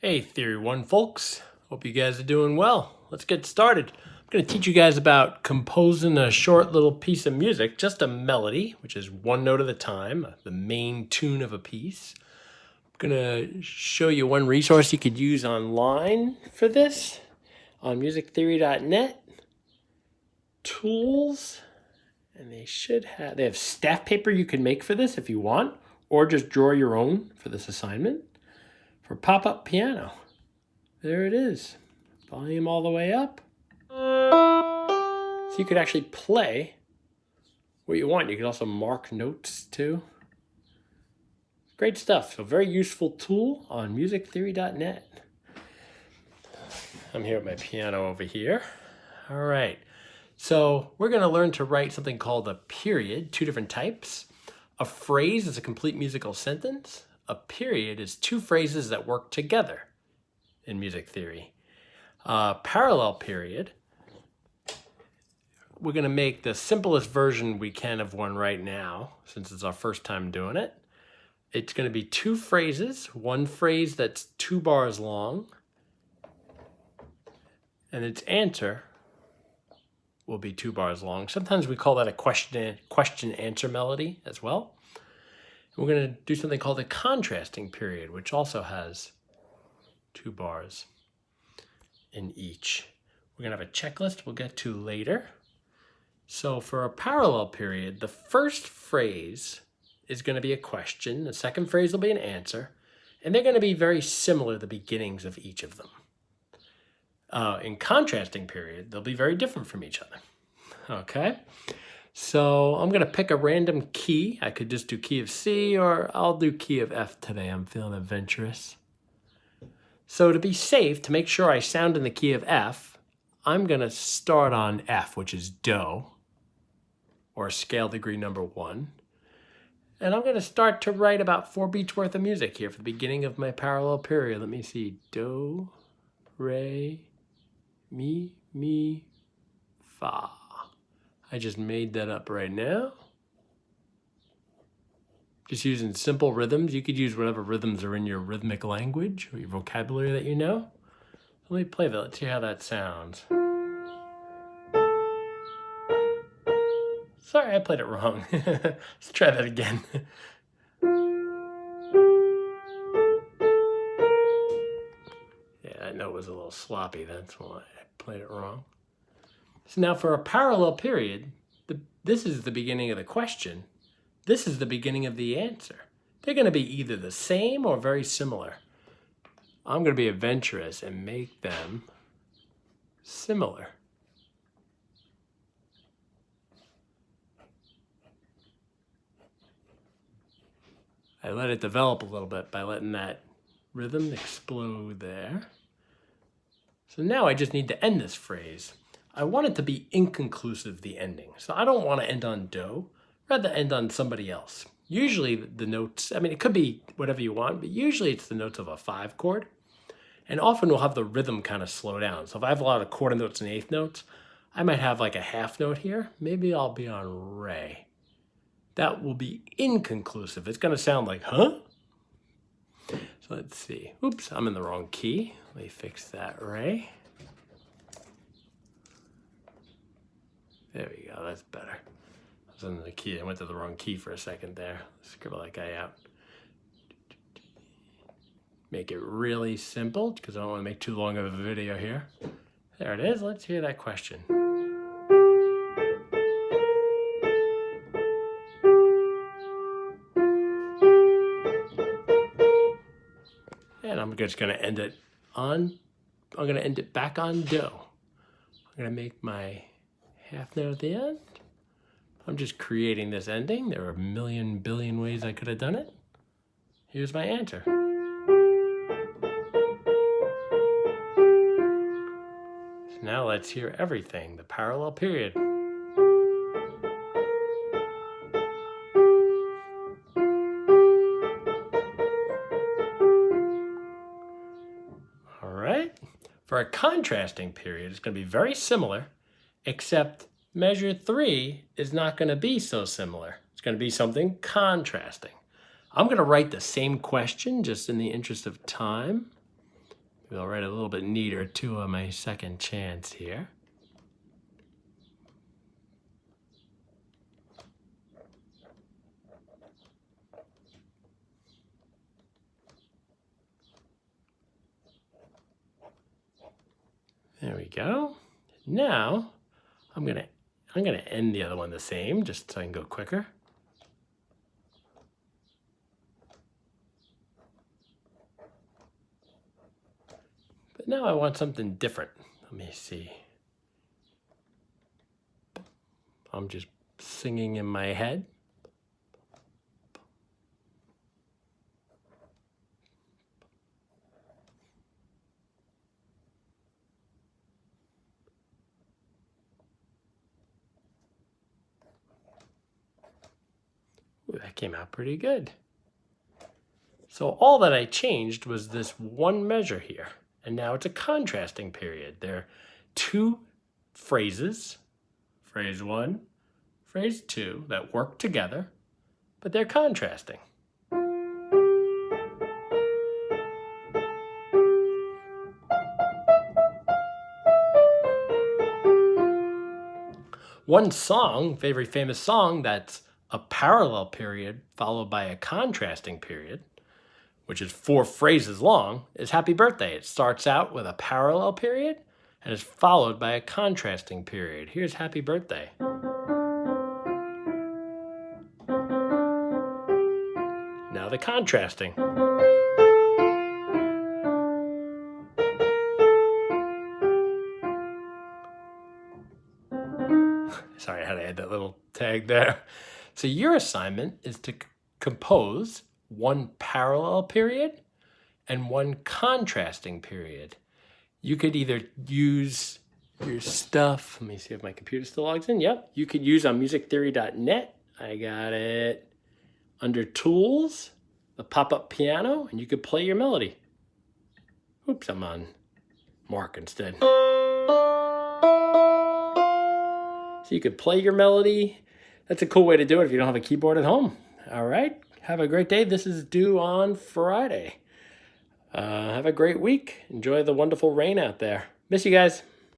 Hey, Theory 1 folks. Hope you guys are doing well. Let's get started. I'm going to teach you guys about composing a short little piece of music, just a melody, which is one note at a time, the main tune of a piece. I'm going to show you one resource you could use online for this on musictheory.net. Tools, and they have staff paper you can make for this if you want, or just draw your own for this assignment. For pop-up piano, there it is, volume all the way up. So you could actually play what you want. You can also mark notes too. Great stuff. So very useful tool on musictheory.net. I'm here with my piano over here. All right. So we're going to learn to write something called a period, two different types. A phrase is a complete musical sentence. A period is two phrases that work together in music theory. Parallel period, we're going to make the simplest version we can of one right now, since it's our first time doing it. It's going to be two phrases, one phrase that's 2 bars long, and its answer will be 2 bars long. Sometimes we call that a question-answer melody as well. We're going to do something called a contrasting period, which also has 2 bars in each. We're going to have a checklist we'll get to later. So for a parallel period, the first phrase is going to be a question. The second phrase will be an answer. And they're going to be very similar, the beginnings of each of them. In contrasting period, they'll be very different from each other. Okay? So I'm going to pick a random key. I could just do key of C, or I'll do key of F today. I'm feeling adventurous. So to be safe, to make sure I sound in the key of F, I'm going to start on F, which is Do, or scale degree number 1. And I'm going to start to write about 4 beats worth of music here for the beginning of my parallel period. Let me see. Do, Re, Mi, Fa. I just made that up right now. Just using simple rhythms. You could use whatever rhythms are in your rhythmic language or your vocabulary that you know. Let me play that. Let's see how that sounds. Sorry, I played it wrong. Let's try that again. Yeah, that note was a little sloppy. That's why I played it wrong. So now for a parallel period, this is the beginning of the question. This is the beginning of the answer. They're going to be either the same or very similar. I'm going to be adventurous and make them similar. I let it develop a little bit by letting that rhythm explode there. So now I just need to end this phrase. I want it to be inconclusive, the ending. So I don't want to end on Do, rather end on somebody else. Usually the notes, I mean, it could be whatever you want, but usually it's the notes of a 5 chord. And often we'll have the rhythm kind of slow down. So if I have a lot of quarter notes and eighth notes, I might have like a half note here. Maybe I'll be on Re. That will be inconclusive. It's going to sound like, huh? So let's see. Oops, I'm in the wrong key. Let me fix that, Re. There we go, that's better. I was in the key, I went to the wrong key for a second there. Scribble that guy out. Make it really simple, because I don't want to make too long of a video here. There it is, let's hear that question. And I'm just gonna end it back on Do. I'm gonna make my half note at the end. I'm just creating this ending. There are a million billion ways I could have done it. Here's my answer. So now let's hear everything, the parallel period. All right. For a contrasting period, it's going to be very similar, except measure 3 is not going to be so similar. It's going to be something contrasting. I'm going to write the same question just in the interest of time. Maybe I'll write a little bit neater too on my second chance here. There we go. Now I'm gonna end the other one the same, just so I can go quicker. But now I want something different. Let me see. I'm just singing in my head. Ooh, that came out pretty good. So all that I changed was this one measure here. And now it's a contrasting period. There are two phrases, phrase 1, phrase 2, that work together, but they're contrasting. One song, very famous song, that's a parallel period followed by a contrasting period, which is 4 phrases long, is Happy Birthday. It starts out with a parallel period and is followed by a contrasting period. Here's Happy Birthday. Now the contrasting. Sorry, I had to add that little tag there. So your assignment is to compose one parallel period and one contrasting period. You could either use your stuff. Let me see if my computer still logs in. Yep. You could use on musictheory.net. I got it under Tools, the pop-up piano, and you could play your melody. Oops, I'm on Mark instead. So you could play your melody. That's a cool way to do it if you don't have a keyboard at home. All right. Have a great day. This is due on Friday. Have a great week. Enjoy the wonderful rain out there. Miss you guys.